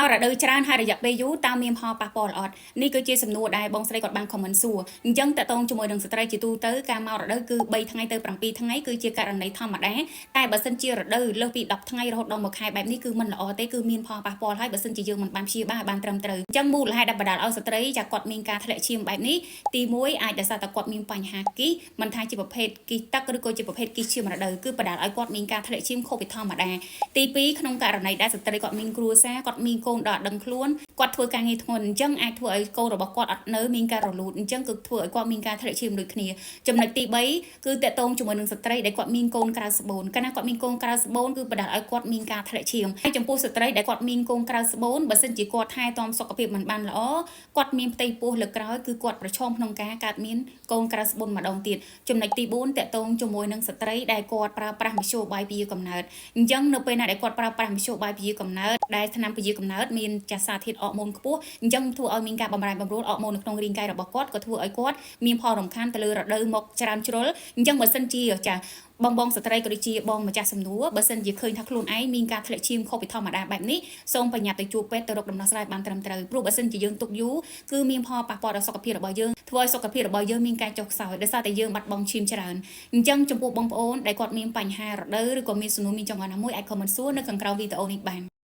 មករដូវច្រើនហើយរយៈពេលយូរតើមានផលប៉ះពាល់អត់នេះគឺជាសំណួរដែលបងស្រីគាត់បានខមមិនសួរអញ្ចឹងតើតងជាមួយនឹងស្ត្រីជាទូទៅការមករដូវគឺ3ថ្ងៃទៅ7ថ្ងៃគឺជាករណីធម្មតាតែបើសិនជារដូវលើសពី10ថ្ងៃរហូតដល់1ខែបែបនេះគឺមិនល្អទេគឺមានផលប៉ះពាល់ហើយបើសិនជាយើងមិនបានព្យាបាលបានត្រឹមត្រូវអញ្ចឹងមូលហេតុដែលបណ្ដាលឲ្យស្ត្រីចាគាត់មានការធ្លាក់ឈាមបែបនេះទី1អាចដោយសារតែគាត់មានបញ្ហាគីសមិនថាជាប្រភេទគីសទឹកឬក៏ជាប្រភេទគីសឈាមរដូវគឺបណ្ដាលឲ្យគាត់មានការធ្លាក់ឈាមខុសពីធម្មតាទី2ក្នុងករណីដែលស្ត្រីគាត់មានគ្រួសារគាត់មានកូនដល់ដឹងខ្លួនគាត់ធ្វើការងារធ្ងន់អញ្ចឹងអាចធ្វើឲ្យកូនរបស់គាត់អត់នៅមានការរលូតអញ្ចឹងគឺធ្វើឲ្យគាត់មានការធ្លាក់ឈាមដូចគ្នាចំណុចទី3គឺតកតងជាមួយនឹងស្ត្រីដែលគាត់មានកូនក្រៅស្បូនកាលណាគាត់មានកូនក្រៅស្បូនគឺបណ្ដាលឲ្យគាត់មានការធ្លាក់ឈាមហើយចំពោះស្ត្រីដែលគាត់មានកូនក្រៅស្បូនបើសិនជាគាត់ថែទាំសុខភាពមិនបានល្អគាត់មានផ្ទៃពោះលើក្រោយគឺគាត់ប្រឈមក្នុងការកើតមានកូនក្រៅស្បូនម្ដងទៀតចំណុចទី4តកតងជាមួយនឹងស្ត្រីដែលគាត់ប្រើប្រាស់មធ្យោបាយពជាកំណើតអញ្ចឹងនៅពេលណាដែលគាត់ប្រើប្រាស់មធ្យោបាយពជាកំណើតដែលថ្នាំពជាកំណើតមានចាសសារធាតុអរម៉ូនខ្ពស់អញ្ចឹងធ្វើឲ្យមានការបំរែបំរួលអរម៉ូននៅក្នុងរាងកាយរបស់គាត់ក៏ធ្វើឲ្យគាត់មានផលរំខានទៅលើរដូវមកច្រើនជ្រុលអញ្ចឹងបើសិនជាចាបងស្ត្រីក៏ដូចជាបងម្ចាស់សំណួរបើសិនជាឃើញថាខ្លួនឯងមានការធ្លាក់ឈាមខុសពីធម្មតាបែបនេះសូមបញ្ញាប់ទៅជួបពេទ្យទៅរកដំណោះស្រាយបានត្រឹមត្រូវព្រោះបើសិនជាយើងទុកយូរគឺមានផលប៉ះពាល់ដល់សុខភាពរបស់យើងធ្វើឲ្យសុខភាពរបស់យើងមានការចុះខ្សោយដោយសារតែយើងបាត់បង់ឈាមច្រើនអញ្ចឹងចំពោះបងប្អូនដែលគាត់មានបញ្ហារដូវឬក៏មានសំណួរមានចង្អុលណាមួយអាចខមមិនសួរនៅខាងក្រោមវីដេអូនេះបាន